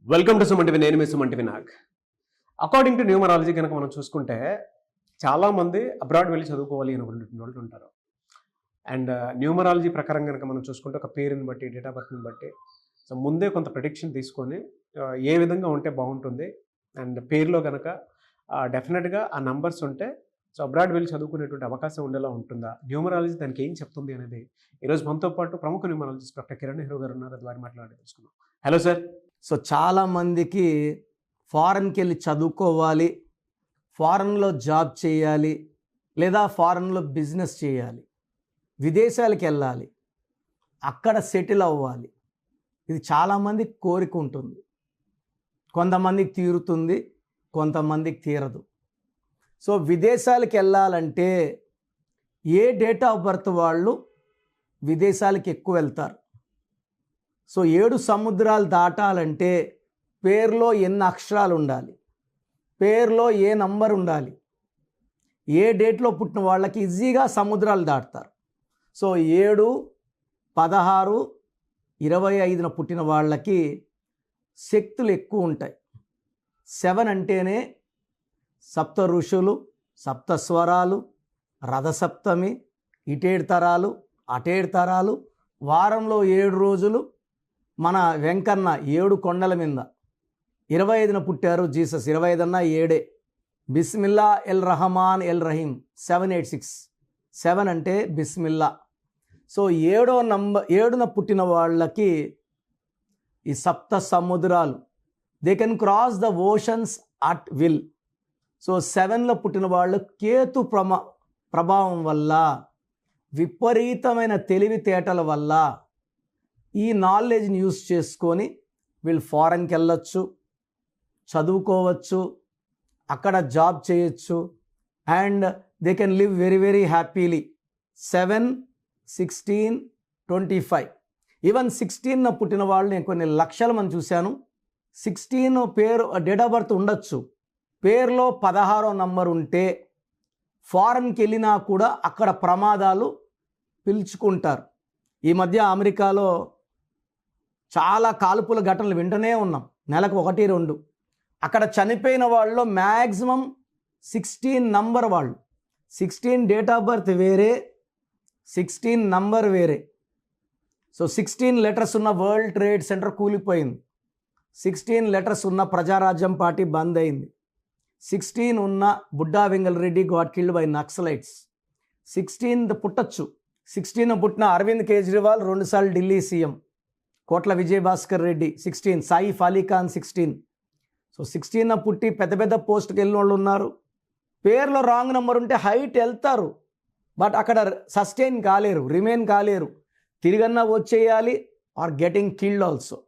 Welcome to Suman TV. నేను మీ Suman TV Nag. According to numerology కనుక మనం చూసుకుంటే చాలామంది అబ్రాడ్ వెళ్ళి చదువుకోవాలి అనుకుంటున్న వాళ్ళు ఉంటారు. అండ్ న్యూమరాలజీ ప్రకారం కనుక మనం చూసుకుంటే ఒక పేరుని బట్టి, డేట్ ఆఫ్ బర్త్ని బట్టి సో ముందే కొంత ప్రిడిక్షన్ తీసుకొని ఏ విధంగా ఉంటే బాగుంటుంది అండ్ పేరులో కనుక డెఫినెట్గా ఆ నంబర్స్ ఉంటే సో అబ్రాడ్ వెళ్ళి చదువుకునేటువంటి అవకాశం ఉండేలా ఉంటుందా, న్యూమరాలజీ దానికి ఏం చెప్తుంది అనేది ఈరోజు మనతో పాటు ప్రముఖ న్యూమరాలజిస్ట్ డాక్టర్ కిరణ్ నెహ్రూ గారు ఉన్నారు. అది వారి మాట్లాడి తెలుసుకున్నాం. Hello sir. సో చాలామందికి ఫారెన్కి వెళ్ళి చదువుకోవాలి, ఫారెన్లో జాబ్ చేయాలి, లేదా ఫారెన్లో బిజినెస్ చేయాలి, విదేశాలకు వెళ్ళాలి, అక్కడ సెటిల్ అవ్వాలి. ఇది చాలామందికి కోరిక ఉంటుంది. కొంతమందికి తీరుతుంది, కొంతమందికి తీరదు. సో విదేశాలకు వెళ్ళాలంటే ఏ డేట్ ఆఫ్ బర్త్ వాళ్ళు విదేశాలకు ఎక్కువ వెళ్తారు. సో 7 సముద్రాలు దాటాలంటే పేరులో ఎన్ని అక్షరాలు ఉండాలి, పేరులో ఏ నంబర్ ఉండాలి. ఏ డేట్లో పుట్టిన వాళ్ళకి ఈజీగా సముద్రాలు దాటుతారు. సో 7, 16, 25న పుట్టిన వాళ్ళకి శక్తులు ఎక్కువ ఉంటాయి. 7 అంటేనే సప్త ఋషులు, సప్త స్వరాలు, రథసప్తమి, ఇటేడు తరాలు, అటేడు తరాలు, వారంలో 7 రోజులు, మన వెంకన్న 7 కొండల మీద. 25న పుట్టారు జీసస్, 25 అన్నా 7. Bismillah L Rahman L Rahim 786. 7 అంటే బిస్మిల్లా. సో 7న పుట్టిన వాళ్ళకి ఈ సప్త సముద్రాలు, they can cross the oceans at will. So 7లో పుట్టిన వాళ్ళు కేతు ప్రభావం వల్ల, విపరీతమైన తెలివితేటల వల్ల ఈ నాలెడ్జ్ని యూస్ చేసుకొని వీళ్ళు ఫారెన్కి వెళ్ళొచ్చు, చదువుకోవచ్చు, అక్కడ జాబ్ చేయొచ్చు, and they can live very very happily. 7, 16, 25, even 16న పుట్టిన వాళ్ళు నేను కొన్ని లక్షల మంది చూశాను. 16 పేరు డేట్ ఆఫ్ బర్త్ ఉండొచ్చు, పేరులో 16వ నంబర్ ఉంటే ఫారెన్కి వెళ్ళినా కూడా అక్కడ ప్రమాదాలు పిలుచుకుంటారు. ఈ మధ్య అమెరికాలో చాలా కాల్పుల ఘటనలు వింటూనే ఉన్నాం, నెలకు 1, 2. అక్కడ చనిపోయిన వాళ్ళలో మ్యాక్సిమం 16 నంబర్ వాళ్ళు. 16 డేట్ ఆఫ్ బర్త్ వేరే, 16 నంబర్ వేరే. సో 16 లెటర్స్ ఉన్న వరల్డ్ ట్రేడ్ సెంటర్ కూలిపోయింది. 16 లెటర్స్ ఉన్న ప్రజారాజ్యం పార్టీ బంద్ అయింది. 16 ఉన్న Budda Vengal Reddy got killed by Naxalites. 16 పుట్టచ్చు. 16 పుట్టిన అరవింద్ కేజ్రీవాల్ 2 సార్లు ఢిల్లీ సీఎం. కోట్ల విజయభాస్కర్ రెడ్డి 16. సాయిఫ్ అలీఖాన్ 16. సో 16న పుట్టి పెద్ద పెద్ద పోస్ట్కి వెళ్ళిన వాళ్ళు ఉన్నారు. పేరులో రాంగ్ నెంబర్ ఉంటే హైట్ వెళ్తారు, బట్ అక్కడ సస్టైన్ కాలేరు, రిమైన్ కాలేరు, తిరిగన్నా వచ్చేయాలి ఆర్ గెటింగ్ కిల్డ్ ఆల్సో.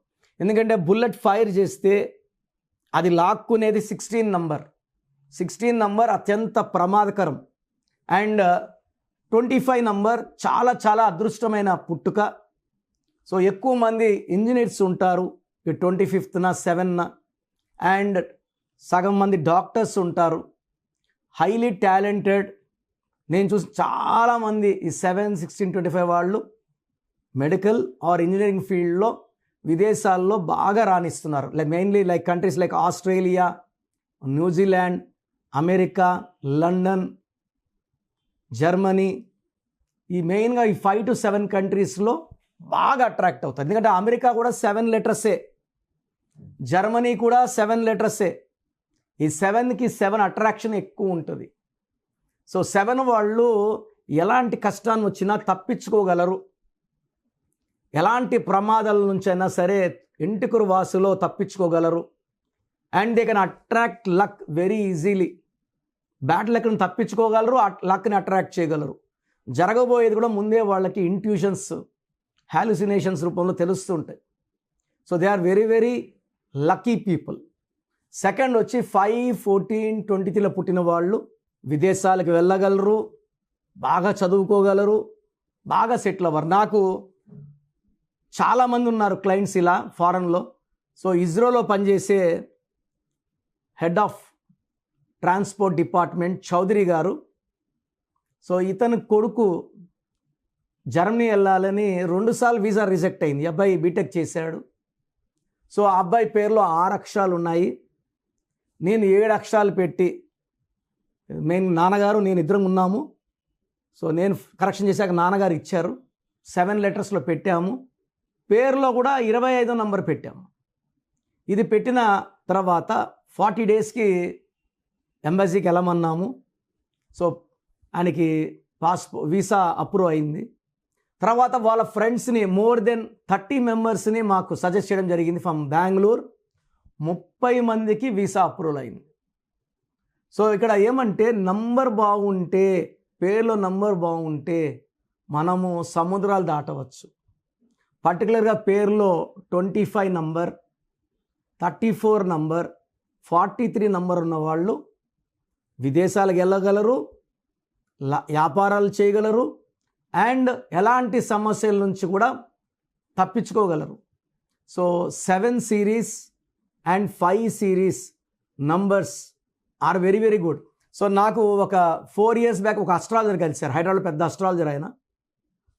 ఎందుకంటే బుల్లెట్ ఫైర్ చేస్తే అది లాక్కునేది 16 నంబర్. 16 నంబర్ అత్యంత ప్రమాదకరం. అండ్ 25 నంబర్ చాలా చాలా అదృష్టమైన పుట్టుక. సో ఎక్కువ మంది ఇంజనీర్స్ ఉంటారు ఈ 25న 7న, అండ్ సగం మంది డాక్టర్స్ ఉంటారు, హైలీ టాలెంటెడ్. నేను చూసి చాలామంది ఈ 7, 16, 25 వాళ్ళు మెడికల్ ఆర్ ఇంజనీరింగ్ ఫీల్డ్లో విదేశాల్లో బాగా రాణిస్తున్నారు. Mainly countries like Australia, New Zealand, America, London, Germany. ఈ మెయిన్గా ఈ 5 to 7 కంట్రీస్లో బాగా అట్రాక్ట్ అవుతారు. ఎందుకంటే అమెరికా కూడా 7 లెటర్సే, జర్మనీ కూడా 7 లెటర్సే. ఈ 7కి 7 అట్రాక్షన్ ఎక్కువ ఉంటుంది. సో 7 వాళ్ళు ఎలాంటి కష్టాన్ని వచ్చినా తప్పించుకోగలరు, ఎలాంటి ప్రమాదాల నుంచైనా సరే ఇంటికురు వాసులో తప్పించుకోగలరు. And they can attract luck very easily. Bad లక్ని తప్పించుకోగలరు, లక్ని అట్రాక్ట్ చేయగలరు. జరగబోయేది కూడా ముందే వాళ్ళకి ఇంట్యూషన్స్, హాలుసినేషన్స్ రూపంలో తెలుస్తుంటాయి. So they are very very lucky people. Second వచ్చి 5, 14, 23లో పుట్టిన వాళ్ళు విదేశాలకు వెళ్ళగలరు, బాగా చదువుకోగలరు, బాగా సెటిల్ అవ్వరు. నాకు చాలామంది ఉన్నారు క్లయింట్స్ ఇలా ఫారెన్లో. సో ఇజ్రోలో పనిచేసే head of transport department Chowdary గారు, సో ఇతని కొడుకు జర్మనీ వెళ్ళాలని 2 సార్లు వీసా రిజెక్ట్ అయింది. అబ్బాయి బీటెక్ చేశాడు. సో ఆ అబ్బాయి పేరులో 6 అక్షరాలు ఉన్నాయి. నేను 7 అక్షరాలు పెట్టి, మేము నాన్నగారు నేను ఇద్దరం ఉన్నాము. సో నేను కరెక్షన్ చేశాక నాన్నగారు ఇచ్చారు. 7 లెటర్స్లో పెట్టాము. పేరులో కూడా 25వ నంబర్ పెట్టాము. ఇది పెట్టిన తర్వాత 40 డేస్కి ఎంబసీకి వెళ్ళమన్నాము. సో ఆయనకి వీసా అప్రూవ్ అయింది. తర్వాత వాళ్ళ ఫ్రెండ్స్ని మోర్ దెన్ 30 మెంబర్స్ని మాకు సజెస్ట్ చేయడం జరిగింది ఫ్రమ్ బెంగళూరు. 30 మందికి వీసా అప్రూవల్ అయింది. సో ఇక్కడ ఏమంటే నంబర్ బాగుంటే, పేరులో నంబర్ బాగుంటే మనము సముద్రాలు దాటవచ్చు. పర్టికులర్గా పేరులో 25 నంబర్, 34 నంబర్, 43 నంబర్ ఉన్న వాళ్ళు విదేశాలకు వెళ్ళగలరు, వ్యాపారాలు చేయగలరు, అండ్ ఎలాంటి సమస్యల నుంచి కూడా తప్పించుకోగలరు. So 7 series and 5 series numbers are very very good. So నాకు ఒక 4 ఇయర్స్ బ్యాక్ ఒక అస్ట్రాలజర్ కలిశారు, హైదరాబాద్ పెద్ద అస్ట్రాలజర్ ఆయన.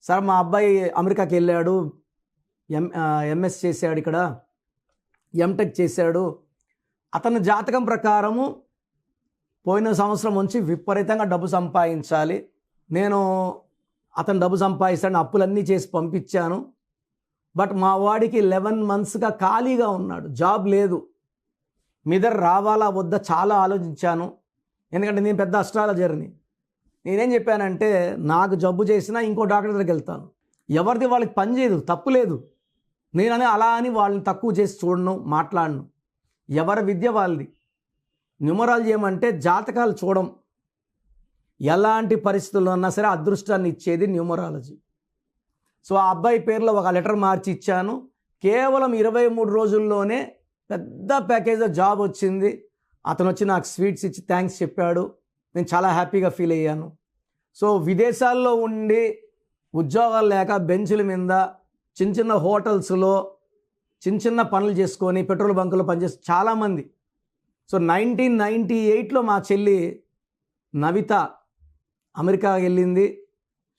సార్ మా అబ్బాయి అమెరికాకి వెళ్ళాడు, ఎంఎస్ చేశాడు, ఇక్కడ ఎంటెక్ చేశాడు. అతని జాతకం ప్రకారము పోయిన సంవత్సరం నుంచి విపరీతంగా డబ్బు సంపాదించాలి. నేను అతను డబ్బు సంపాదిస్తాను, అప్పులన్నీ చేసి పంపించాను. బట్ మా వాడికి 11 మంత్స్గా ఖాళీగా ఉన్నాడు, జాబ్ లేదు. మీ దగ్గర రావాలా వద్దా చాలా ఆలోచించాను, ఎందుకంటే నేను పెద్ద అస్ట్రాలజర్ని. నేనేం చెప్పానంటే నాకు జబ్బు చేసినా ఇంకో డాక్టర్ దగ్గరికి వెళ్తాను, ఎవరిది వాళ్ళకి పని చేయదు, తప్పు లేదు. నేనని అలా అని వాళ్ళని తక్కువ చేసి చూడను, మాట్లాడను. ఎవరి విద్య వాళ్ళది. న్యూమరాలజీ ఏమంటే జాతకాలు చూడం, ఎలాంటి పరిస్థితుల్లో ఉన్నా సరే అదృష్టాన్ని ఇచ్చేది న్యూమరాలజీ. సో ఆ అబ్బాయి పేరులో ఒక లెటర్ మార్చి ఇచ్చాను. కేవలం 23 రోజుల్లోనే పెద్ద ప్యాకేజ్ జాబ్ వచ్చింది. అతను వచ్చి నాకు స్వీట్స్ ఇచ్చి థ్యాంక్స్ చెప్పాడు. నేను చాలా హ్యాపీగా ఫీల్ అయ్యాను. సో విదేశాల్లో ఉండి ఉద్యోగాలు లేక బెంచుల మీద చిన్న చిన్న హోటల్స్లో చిన్న చిన్న పనులు చేసుకొని పెట్రోల్ బంకులో పనిచేసి చాలామంది. సో 1998లో మా చెల్లి నవిత అమెరికా వెళ్ళింది.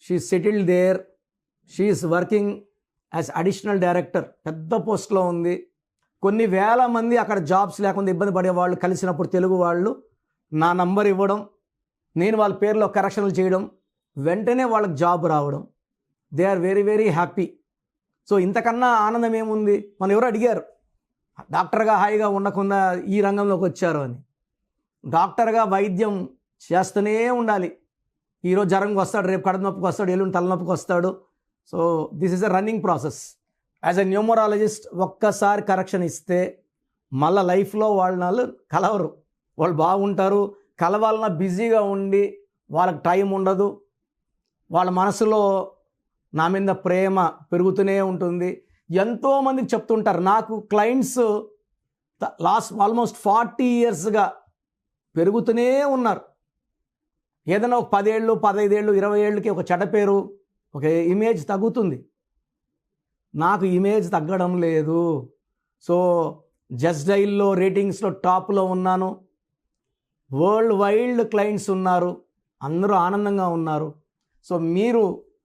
She settled there. She is working as additional director, పెద్ద పోస్ట్లో ఉంది. కొన్ని వేల మంది అక్కడ జాబ్స్ లేకుండా ఇబ్బంది పడేవాళ్ళు కలిసినప్పుడు తెలుగు వాళ్ళు నా నంబర్ ఇవ్వడం, నేను వాళ్ళ పేరులో కరెక్షన్లు చేయడం, వెంటనే వాళ్ళకి జాబ్ రావడం. They are very very happy. So ఇంతకన్నా ఆనందం ఏముంది? మనం ఎవరు అడిగారు డాక్టర్గా హాయిగా ఉండకుండా ఈ రంగంలోకి వచ్చారు అని. డాక్టర్గా వైద్యం చేస్తూనే ఉండాలి. ఈరోజు జ్వరంకి వస్తాడు, రేపు కడుపు నొప్పికి వస్తాడు, ఎల్లుండి తలనొప్పికి వస్తాడు. So this is a running process. As a numerologist ఒక్కసారి కరెక్షన్ ఇస్తే మళ్ళీ లైఫ్లో వాళ్ళు కలవరు. వాళ్ళు బాగుంటారు. కలవాలన్నా బిజీగా ఉండి వాళ్ళకి టైం ఉండదు. వాళ్ళ మనసులో నా మీద ప్రేమ పెరుగుతూనే ఉంటుంది. ఎంతోమందికి చెప్తుంటారు. నాకు క్లయింట్స్ లాస్ట్ ఆల్మోస్ట్ 40 ఇయర్స్గా పెరుగుతూనే ఉన్నారు. ఏదైనా ఒక 10 ఏళ్ళు, 15 ఏళ్ళు, 20 ఏళ్ళకి ఒక చెడ్డ పేరు, ఒక ఇమేజ్ తగ్గుతుంది. నాకు ఇమేజ్ తగ్గడం లేదు. సో జస్ట్ డైల్లో రేటింగ్స్లో టాప్లో ఉన్నాను. వరల్డ్ వైడ్ క్లయింట్స్ ఉన్నారు, అందరూ ఆనందంగా ఉన్నారు. సో మీరు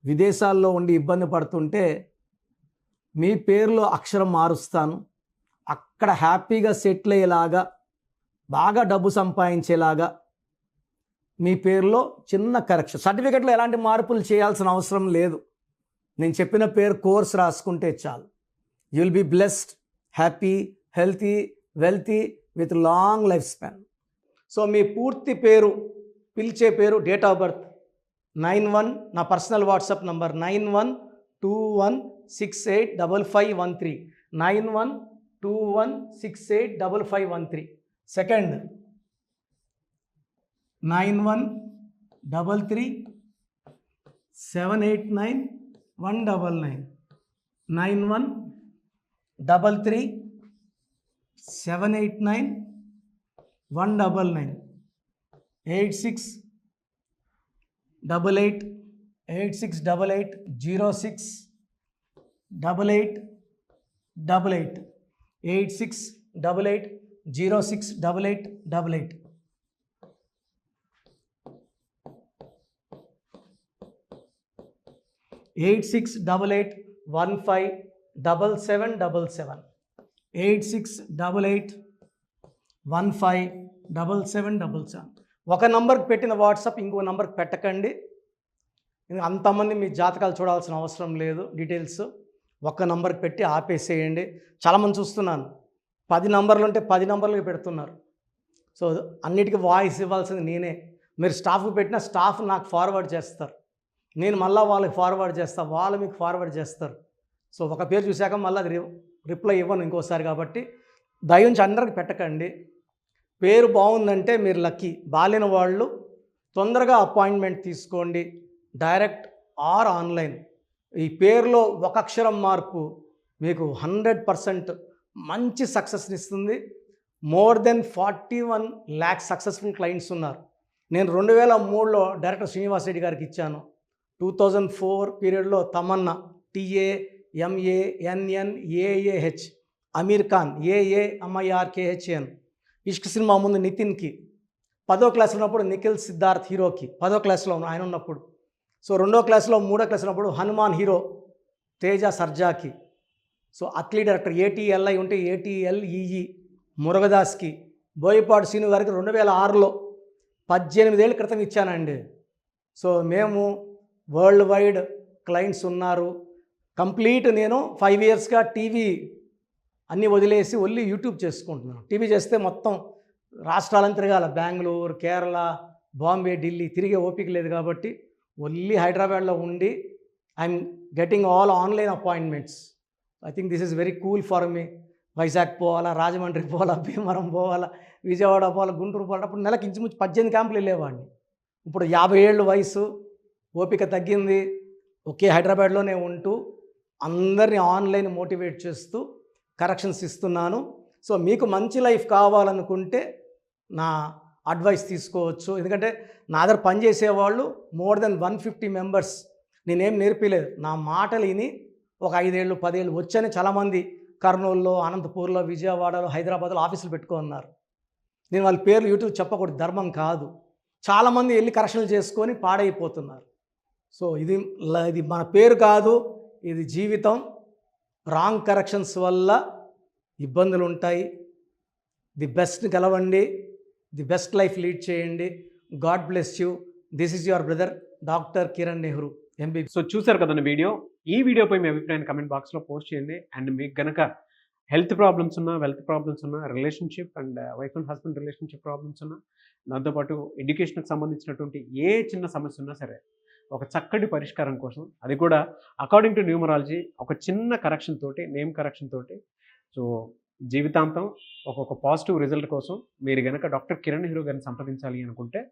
విదేశాల్లో ఉండి ఇబ్బంది పడుతుంటే మీ పేరులో అక్షరం మారుస్తాను. అక్కడ హ్యాపీగా సెటిల్ అయ్యేలాగా, బాగా డబ్బు సంపాదించేలాగా మీ పేరులో చిన్న కరెక్షన్. సర్టిఫికెట్లో ఎలాంటి మార్పులు చేయాల్సిన అవసరం లేదు. నేను చెప్పిన పేరు కోర్స్ రాసుకుంటే చాలు. You will be blessed, happy, healthy, wealthy with long life span. So మీ పూర్తి పేరు, పిలిచే పేరు, డేట్ ఆఫ్ బర్త్ 91, నా personal WhatsApp number 9121685513, 9121685513. Second 9133789199, 9133789199, 8688068888, 8688068888. Eight 688 15 7777. 8688157777. ఒక నంబర్కి పెట్టిన వాట్సాప్ ఇంకో నంబర్కి పెట్టకండి. అంతమంది మీ జాతకాలు చూడాల్సిన అవసరం లేదు. డీటెయిల్స్ ఒక్క నంబర్కి పెట్టి ఆపేసేయండి. చాలామంది చూస్తున్నాను 10 నంబర్లు ఉంటే 10 నంబర్లకి పెడుతున్నారు. సో అన్నిటికీ వాయిస్ ఇవ్వాల్సింది నేనే. మీరు స్టాఫ్కి పెట్టిన స్టాఫ్ నాకు ఫార్వర్డ్ చేస్తారు, నేను మళ్ళీ వాళ్ళకి ఫార్వర్డ్ చేస్తాను, వాళ్ళు మీకు ఫార్వర్డ్ చేస్తారు. సో ఒక పేరు చూశాక మళ్ళీ అది రిప్లై ఇవ్వను ఇంకోసారి. కాబట్టి దయించి అందరికి పెట్టకండి. పేరు బాగుందంటే మీరు లక్కీ. బాలేని వాళ్ళు తొందరగా అపాయింట్మెంట్ తీసుకోండి, డైరెక్ట్ ఆర్ ఆన్లైన్. ఈ పేరులో ఒక అక్షరం మార్పు మీకు 100% మంచి సక్సెస్ని ఇస్తుంది. More than 41 lakhs successful clients ఉన్నారు. నేను 2003లో డైరెక్టర్ శ్రీనివాస్ రెడ్డి గారికి ఇచ్చాను. 2004 పీరియడ్లో తమన్నా TAMANNAAH, అమీర్ ఖాన్ AAMIRKHAN, ఇష్క్ సినిమా ముందు నితిన్కి, 10వ క్లాస్ ఉన్నప్పుడు నిఖిల్ సిద్ధార్థ్ హీరోకి, 10వ క్లాస్లో ఆయన ఉన్నప్పుడు. సో 2వ క్లాస్లో 3వ క్లాస్ ఉన్నప్పుడు హనుమాన్ హీరో తేజ సర్జాకి. సో అట్లీ డైరెక్టర్ ATLI ఉంటే ATLEE మురుగదాస్కి, బోయపాటి శ్రీను గారికి 2006లో 18 ఏళ్ళ క్రితం ఇచ్చానండి. సో మేము వరల్డ్ వైడ్ క్లయింట్స్ ఉన్నారు. కంప్లీట్ నేను 5 yearsగా టీవీ అన్నీ వదిలేసి ఓన్లీ యూట్యూబ్ చేసుకుంటున్నాను. టీవీ చేస్తే మొత్తం రాష్ట్రాలను తిరగాల, బెంగళూరు, కేరళ, బాంబే, ఢిల్లీ తిరిగే ఓపిక లేదు. కాబట్టి ఓన్లీ హైదరాబాద్లో ఉండి I'm getting all online appointments. I think this is very cool for me. Vizag పోవాలా, రాజమండ్రి పోవాలా, భీమవరం పోవాలా, విజయవాడ పోవాలా, గుంటూరు పోవాలా. అప్పుడు నెలకి ఇంచుమించు 18 క్యాంపులు వెళ్ళేవాడిని. ఇప్పుడు 50 ఏళ్ళు వయసు, ఓపిక తగ్గింది. ఒకే హైదరాబాద్లోనే ఉంటూ అందరినీ ఆన్లైన్ మోటివేట్ చేస్తూ కరెక్షన్స్ ఇస్తున్నాను. సో మీకు మంచి లైఫ్ కావాలనుకుంటే నా అడ్వైస్ తీసుకోవచ్చు. ఎందుకంటే నా దగ్గర పనిచేసేవాళ్ళు మోర్ దెన్ 150 మెంబర్స్. నేనేం నేర్పిలేదు, నా మాటలు విని ఒక 5 ఏళ్ళు 10 ఏళ్ళు వచ్చని చాలామంది కర్నూలులో, అనంతపూర్లో, విజయవాడలో, హైదరాబాద్లో ఆఫీసులు పెట్టుకున్నారు. నేను వాళ్ళ పేర్లు యూట్యూబ్ చెప్పకూడదు, ధర్మం కాదు. చాలామంది వెళ్ళి కరెక్షన్లు చేసుకొని పాడైపోతున్నారు. సో ఇది మన పేరు కాదు, ఇది జీవితం. రాంగ్ కరెక్షన్స్ వల్ల ఇబ్బందులు ఉంటాయి. ది బెస్ట్ గెలవండి, ది బెస్ట్ లైఫ్ లీడ్ చేయండి. God bless you. This is your brother doctor Kiran Nehru MBBS. So చూసారు కదండి వీడియో. ఈ వీడియోపై మీ అభిప్రాయాన్ని కమెంట్ బాక్స్లో పోస్ట్ చేయండి. అండ్ మీకు కనుక హెల్త్ ప్రాబ్లమ్స్ ఉన్నా, వెల్త్ ప్రాబ్లమ్స్ ఉన్నా, relationship and wife and husband relationship problems ఉన్నా, దాంతోపాటు ఎడ్యుకేషన్కి సంబంధించినటువంటి ఏ చిన్న సమస్య ఉన్నా సరే ఒక చక్కటి పరిష్కారం కోసం, అది కూడా అకార్డింగ్ టు న్యూమరాలజీ, ఒక చిన్న కరెక్షన్ తోటి, నేమ్ కరెక్షన్ తోటి, సో జీవితాంతం ఒక పాజిటివ్ రిజల్ట్ కోసం మీరు కనుక డాక్టర్ కిరణ్ నెహ్రూ గారిని సంప్రదించాలి అనుకుంటే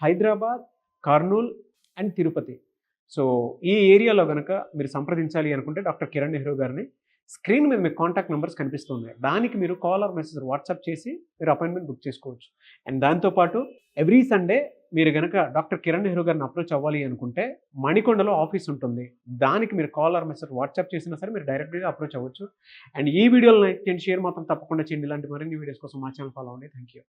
హైదరాబాద్, కర్నూల్ అండ్ తిరుపతి, సో ఈ ఏరియాలో కనుక మీరు సంప్రదించాలి అనుకుంటే డాక్టర్ కిరణ్ నెహ్రూ గారిని స్క్రీన్ మీద మీకు కాంటాక్ట్ నెంబర్స్ కనిపిస్తుంది. దానికి మీరు కాల్ ఆర్ మెసేజ్ వాట్సాప్ చేసి మీరు అపాయింట్మెంట్ బుక్ చేసుకోవచ్చు. అండ్ దాంతోపాటు ఎవ్రీ సండే మీరు కనుక డాక్టర్ కిరణ్ నెహ్రూ గారిని అప్రోచ్ అవ్వాలి అనుకుంటే మణికొండలో ఆఫీస్ ఉంటుంది. దానికి మీరు కాల్ ఆర్ మెసేజ్ వాట్సాప్ చేసినా సరే మీరు డైరెక్ట్గా అప్రోచ్ అవ్వచ్చు. అండ్ ఈ వీడియోలో లైక్ చేయండి, షేర్ మాత్రం తప్పకుండా చేయండి. ఇలాంటి మరిన్ని వీడియోస్ కోసం మా ఛానల్ ఫాలో అవ్వండి. Thank you.